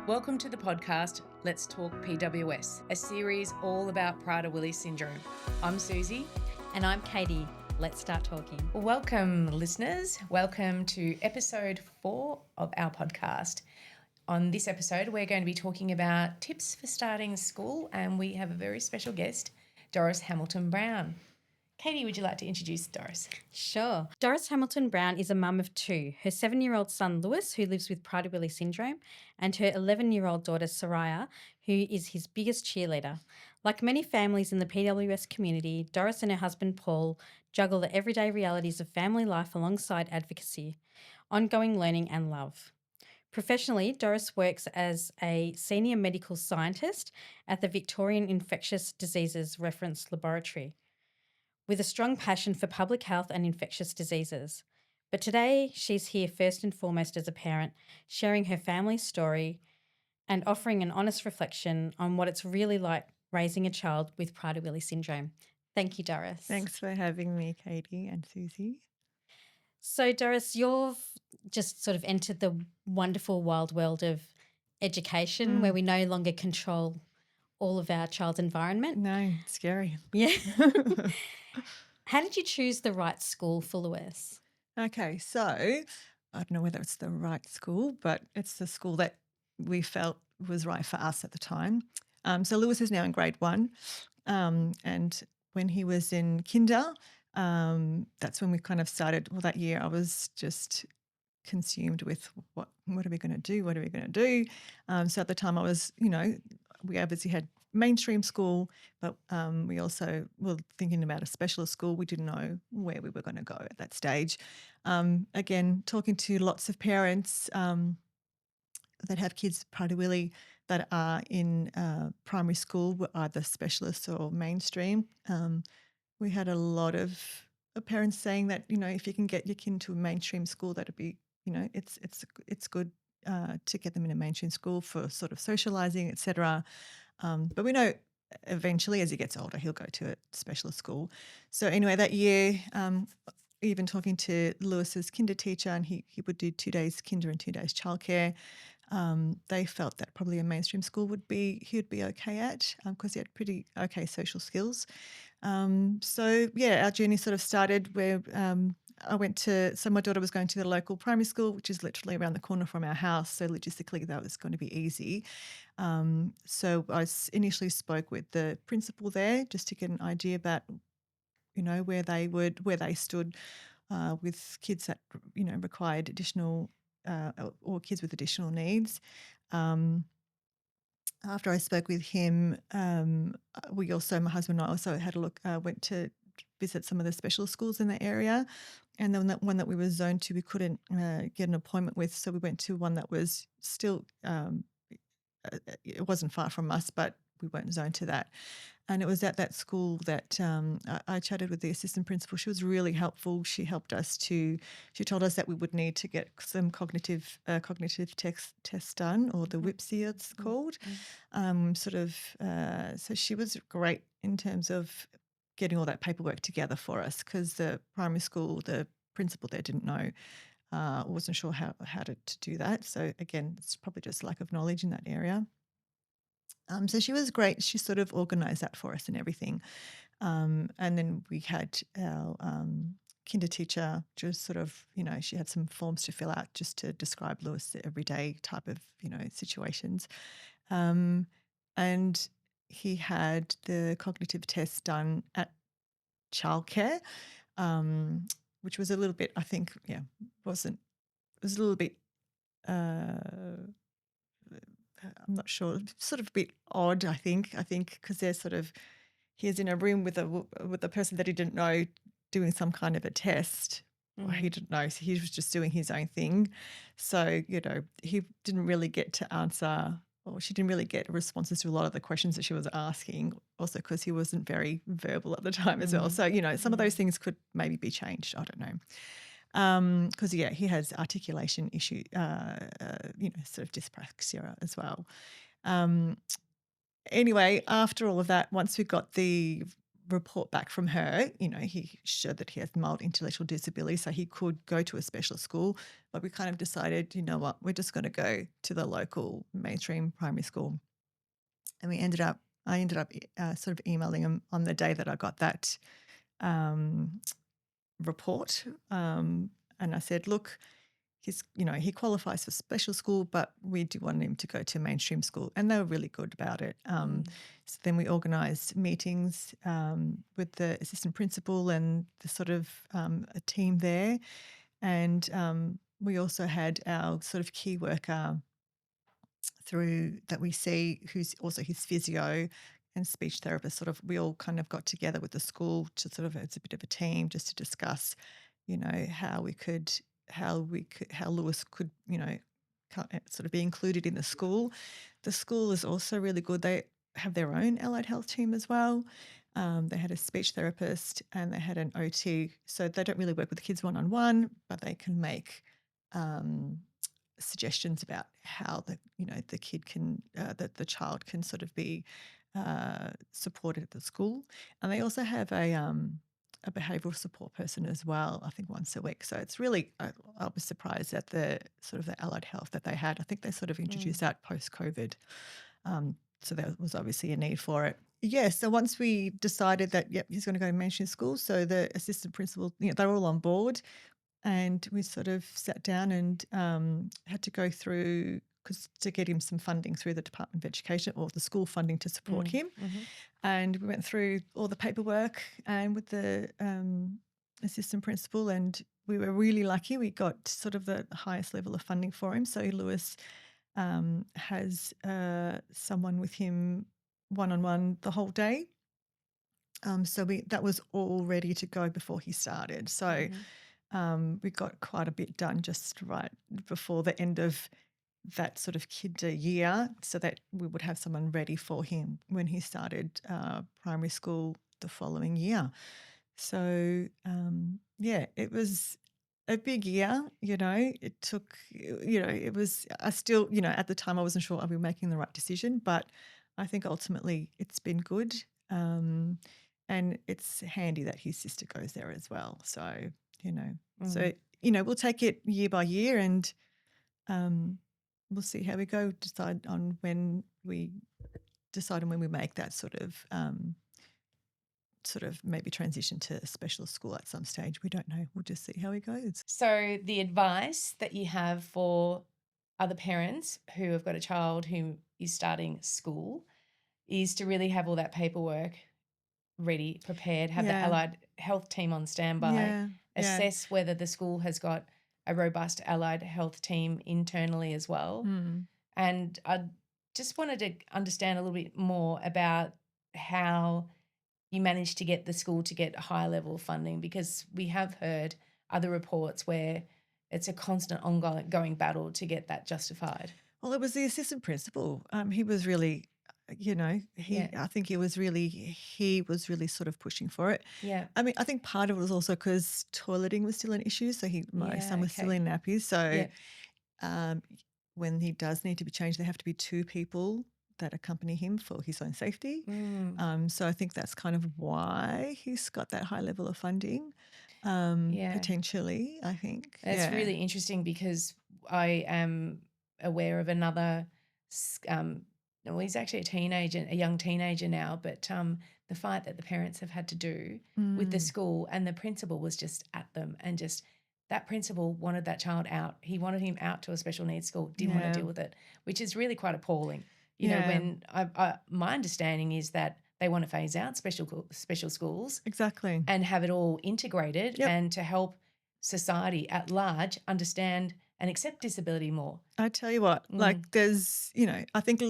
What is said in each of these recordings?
Welcome to the podcast, Let's Talk PWS, a series all about Prader-Willi syndrome. I'm Susie. And I'm Katie. Let's start talking. Welcome, listeners. Welcome to episode 4 of our podcast. On this episode, we're going to be talking about tips for starting school, and we have a very special guest, Doris Hamilton-Brown. Katie, would you like to introduce Doris? Sure. Doris Hamilton-Brown is a mum of 2, her 7-year-old son Lewis, who lives with Prader-Willi syndrome, and her 11-year-old daughter Soraya, who is his biggest cheerleader. Like many families in the PWS community, Doris and her husband Paul juggle the everyday realities of family life alongside advocacy, ongoing learning and love. Professionally, Doris works as a senior medical scientist at the Victorian Infectious Diseases Reference Laboratory, with a strong passion for public health and infectious diseases. But today, she's here first and foremost as a parent, sharing her family's story and offering an honest reflection on what it's really like raising a child with Prader-Willi syndrome. Thank you, Doris. Thanks for having me, Katie and Susie. So, Doris, you've just sort of entered the wonderful wild world of education where we no longer control all of our child's environment. No, it's scary. Yeah. How did you choose the right school for Lewis? Okay, so I don't know whether it's the right school, but it's the school that we felt was right for us at the time. So Lewis is now in grade 1, and when he was in kinder, that's when we kind of started. Well, that year I was just consumed with what are we going to do? What are we going to do? So at the time I was, we obviously had mainstream school, but we also were thinking about a specialist school. We didn't know where we were going to go at that stage. Again, talking to lots of parents that have kids with Prader-Willi that are in primary school, either specialists or mainstream. We had a lot of parents saying that, if you can get your kid to a mainstream school, that'd be, it's good to get them in a mainstream school for sort of socialising, etc. But we know eventually as he gets older, he'll go to a specialist school. So anyway, that year, even talking to Lewis's kinder teacher, and he would do 2 days kinder and 2 days childcare. They felt that probably a mainstream school he would be okay at because he had pretty okay social skills. So yeah, our journey sort of started where so my daughter was going to the local primary school, which is literally around the corner from our house. So logistically that was going to be easy. So I initially spoke with the principal there just to get an idea about, where they stood with kids that, required additional or kids with additional needs. After I spoke with him, my husband and I also had a look, went to visit some of the specialist schools in the area. And then that one that we were zoned to, we couldn't get an appointment with. So we went to one that was still, it wasn't far from us, but we weren't zoned to that. And it was at that school that I chatted with the assistant principal. She was really helpful. She helped us she told us that we would need to get some cognitive tests done, or the WIPSI it's called. So she was great in terms of getting all that paperwork together for us, because the primary school, the principal there didn't know, wasn't sure how to do that. So again, it's probably just lack of knowledge in that area. So she was great. She sort of organised that for us and everything. And then we had our kinder teacher just sort of, she had some forms to fill out just to describe Lewis' everyday type of, situations. And he had the cognitive test done at childcare, which was a little bit, I think, it was a little bit, I'm not sure, sort of a bit odd, I think, because they're sort of, he's in a room with a person that he didn't know doing some kind of a test. Well, he didn't know, so he was just doing his own thing. So, he didn't really get to answer, or she didn't really get responses to a lot of the questions that she was asking, also because he wasn't very verbal at the time as well. So, some of those things could maybe be changed. I don't know. Because he has articulation issue, sort of dyspraxia as well. Anyway, after all of that, once we got the report back from her. He showed that he has mild intellectual disability, so he could go to a special school. But we kind of decided, you know what, we're just going to go to the local mainstream primary school. And I ended up sort of emailing him on the day that I got that report. And I said, look, he qualifies for special school, but we do want him to go to mainstream school. And they were really good about it. So then we organised meetings with the assistant principal and the sort of a team there. And we also had our sort of key worker through that we see, who's also his physio and speech therapist. Sort of, we all kind of got together with the school to sort of, it's a bit of a team just to discuss, how Lewis could, sort of be included in the school. The school is also really good. They have their own allied health team as well. They had a speech therapist and they had an OT. So they don't really work with the kids one-on-one, but they can make suggestions about how the kid can that the child can sort of be supported at the school. And they also have a behavioural support person as well, I think once a week. So it's really, I was surprised at the sort of the allied health that they had. I think they sort of introduced that post-COVID. So there was obviously a need for it. Yeah, so once we decided that, yep, he's going to go to mainstream school, so the assistant principal, they were all on board. And we sort of sat down and had to go through, because to get him some funding through the Department of Education or the school funding to support him. And we went through all the paperwork and with the assistant principal, and we were really lucky. We got sort of the highest level of funding for him. So Lewis has someone with him one-on-one the whole day. So that was all ready to go before he started. So we got quite a bit done just right before the end of that sort of kid year, so that we would have someone ready for him when he started primary school the following year. So, it was a big year, it took, it was, I still, at the time I wasn't sure I'd be making the right decision, but I think ultimately it's been good. And it's handy that his sister goes there as well. So, we'll take it year by year and we'll see how we go, decide on when we make that sort of maybe transition to a special school at some stage. We don't know. We'll just see how it goes. So the advice that you have for other parents who have got a child who is starting school is to really have all that paperwork ready, prepared, have the allied health team on standby, assess whether the school has got a robust allied health team internally as well. And I just wanted to understand a little bit more about how you managed to get the school to get a high level of funding, because we have heard other reports where it's a constant ongoing battle to get that justified. Well, it was the assistant principal. He was really, I think he was really sort of pushing for it. Yeah. I mean, I think part of it was also because toileting was still an issue. So my son was still in nappies. So when he does need to be changed, there have to be two people that accompany him for his own safety. So I think that's kind of why he's got that high level of funding, potentially, I think. That's really interesting, because I am aware of another, well, he's actually a young teenager now, but the fight that the parents have had to do with the school, and the principal was just at them, and just that principal wanted that child out. He wanted him out to a special needs school, didn't want to deal with it, which is really quite appalling. When my understanding is that they want to phase out special schools. Exactly. And have it all integrated and to help society at large understand and accept disability more. I tell you what, like there's, I think,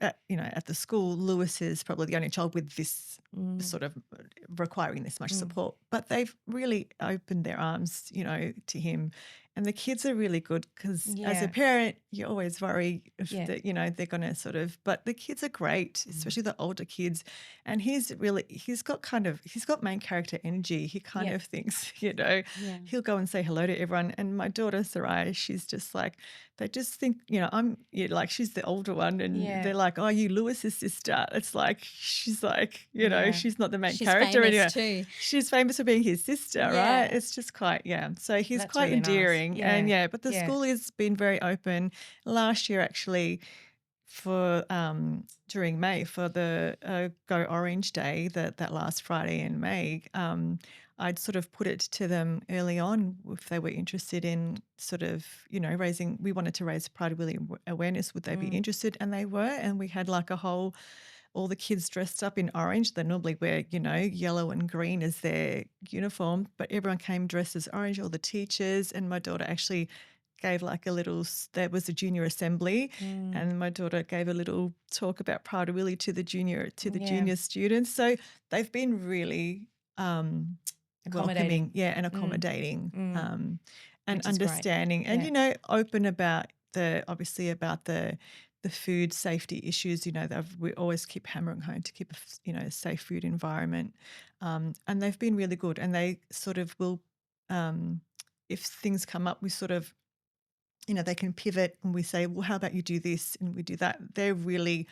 at the school, Lewis is probably the only child with this sort of requiring this much support, but they've really opened their arms, to him And the kids are really good because as a Yeah. parent, you always worry if Yeah. that, they're going to sort of, but the kids are great, especially the older kids. And he's got main character energy. He kind Yeah. of thinks, Yeah. he'll go and say hello to everyone. And my daughter, Sarai, she's just like, they just think, like she's the older one and Yeah. they're like, oh, you Lewis's sister. It's like, she's like, Yeah. she's not the main She's character anyway. famous too. She's famous for being his sister, Yeah. right? It's just quite, So he's That's quite really nice. endearing. And Yeah. but the Yeah. school has been very open. Last year, actually, for during May for the Go Orange Day, that last Friday in May, I'd sort of put it to them early on if they were interested in sort of, raising. We wanted to raise Pride Willie awareness. Would they be interested? And they were. And we had like all the kids dressed up in orange. They normally wear, yellow and green as their uniform, but everyone came dressed as orange, all the teachers. And my daughter actually gave like there was a junior assembly, and my daughter gave a little talk about Pride of Willie to the junior students. So they've been really welcoming, and accommodating, and Which is great. understanding, and open about the food safety issues. We always keep hammering home to keep a safe food environment, and they've been really good. And they sort of will, if things come up, we sort of, they can pivot and we say, well, how about you do this and we do that. They're really,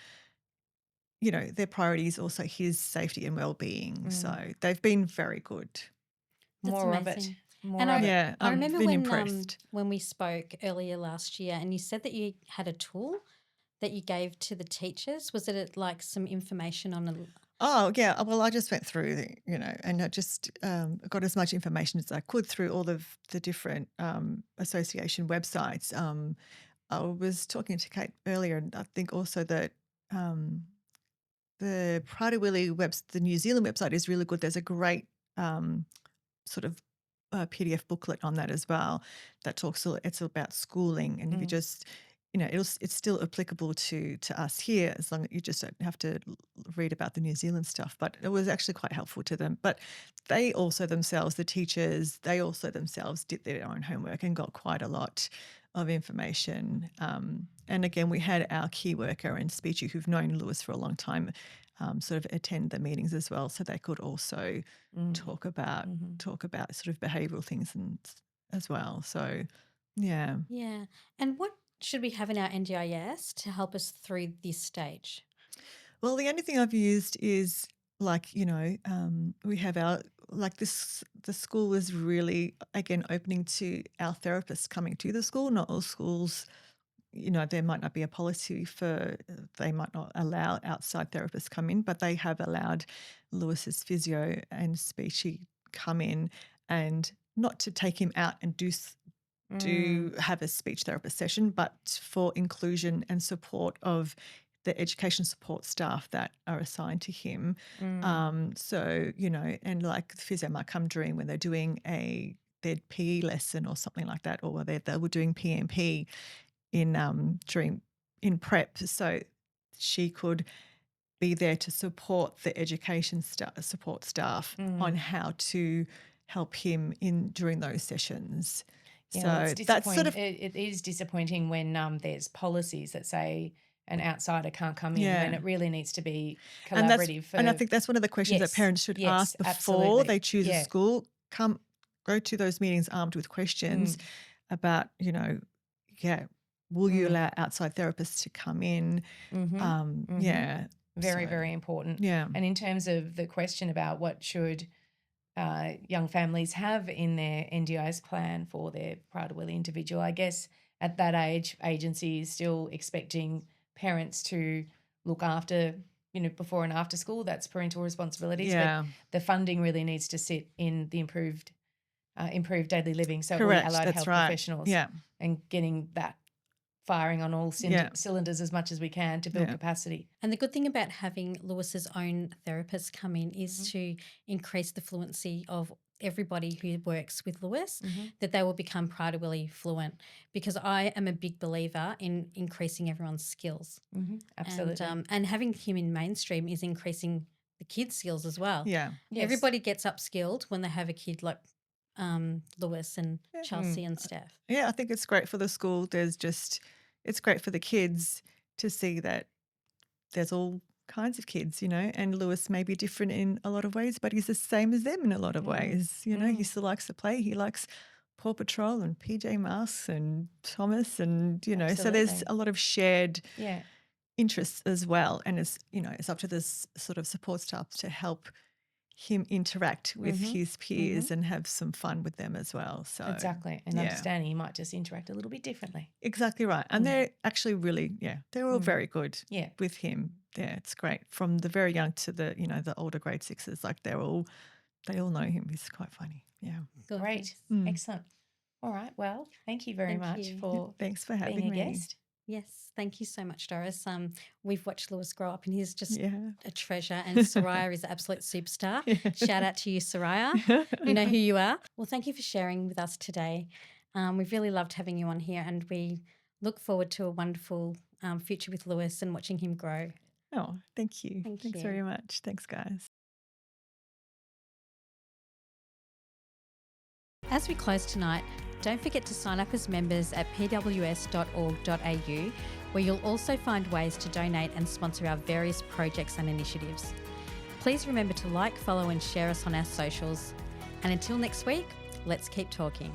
their priority is also his safety and well-being. So they've been very good. That's More of it. amazing. More And of it. Yeah, I I've remember been when impressed. when we spoke earlier last year, and you said that you had a tool that you gave to the teachers. Was it like some information on a? Oh, yeah. Well, I just went through, and I just got as much information as I could through all of the different association websites. I was talking to Kate earlier, and I think also that the Pride of Willie the New Zealand website is really good. There's a great sort of PDF booklet on that as well that talks. It's about schooling, and if you just, it's still applicable to us here, as long as you just don't have to read about the New Zealand stuff. But it was actually quite helpful to them. But they also themselves, the teachers, they also themselves did their own homework and got quite a lot of information. And again, we had our key worker and speecher who've known Lewis for a long time sort of attend the meetings as well, so they could also talk about sort of behavioural things as well. So, yeah. Yeah. And what should we have in our NDIS to help us through this stage? Well, the only thing I've used is like, we have the school is really, again, opening to our therapists coming to the school. Not all schools, there might not be a policy they might not allow outside therapists come in, but they have allowed Lewis's physio and speechy come in, and not to take him out and do have a speech therapist session, but for inclusion and support of the education support staff that are assigned to him. So, and like the physio might come during when they're doing their PE lesson or something like that, or they were doing PMP in prep, so she could be there to support the education support staff on how to help him during those sessions. Yeah, so well, it's that's sort disappointing. of It is disappointing when there's policies that say an outsider can't come in, Yeah. when it really needs to be and that's collaborative. and I think that's one of the questions that Yes, parents should yes, ask before absolutely. they choose Yeah. a school. Go to those meetings armed with questions about, will you allow outside therapists to come in? Yeah. Very, So, very important. Yeah. And in terms of the question about what should young families have in their NDIS plan for their Pride of Willie individual, I guess at that age, agency is still expecting parents to look after, before and after school. That's parental responsibilities. Yeah. But the funding really needs to sit in the improved daily living. So Correct, all allied that's health right. professionals Yeah. and getting that firing on all Yeah. cylinders as much as we can to build Yeah. capacity. And the good thing about having Lewis's own therapist come in is to increase the fluency of everybody who works with Lewis, that they will become Pride of Willie fluent, because I am a big believer in increasing everyone's skills. Absolutely. And having him in mainstream is increasing the kids' skills as well. Yeah. Yes. Everybody gets upskilled when they have a kid like Lewis and Chelsea and Steph. Yeah, I think it's great for the school. It's great for the kids to see that there's all kinds of kids, and Lewis may be different in a lot of ways, but he's the same as them in a lot of ways. He still likes to play. He likes Paw Patrol and PJ Masks and Thomas and, so there's Absolutely. a lot of shared Yeah. interests as well. And it's up to this sort of support staff to help him interact with his peers and have some fun with them as well. So Exactly. And understanding he might just interact a little bit differently. exactly right. And they're actually really, they're all very good Yeah. with him. Yeah, it's great. From the very young to the, the older grade sixes, like they all know him. He's quite funny. Yeah. Great. Excellent. All right. Well, thank you very Thank much you. for Thanks for having being a me. guest. Yes, thank you so much, Doris. We've watched Lewis grow up and he's just Yeah. a treasure, and Soraya is an absolute superstar. Shout out to you, Soraya. You know who you are. Well, thank you for sharing with us today. We've really loved having you on here, and we look forward to a wonderful future with Lewis and watching him grow. Oh, thank you. Thanks Very much. Thanks, guys. As we close tonight, don't forget to sign up as members at pws.org.au, where you'll also find ways to donate and sponsor our various projects and initiatives. Please remember to like, follow and share us on our socials. And until next week, let's keep talking.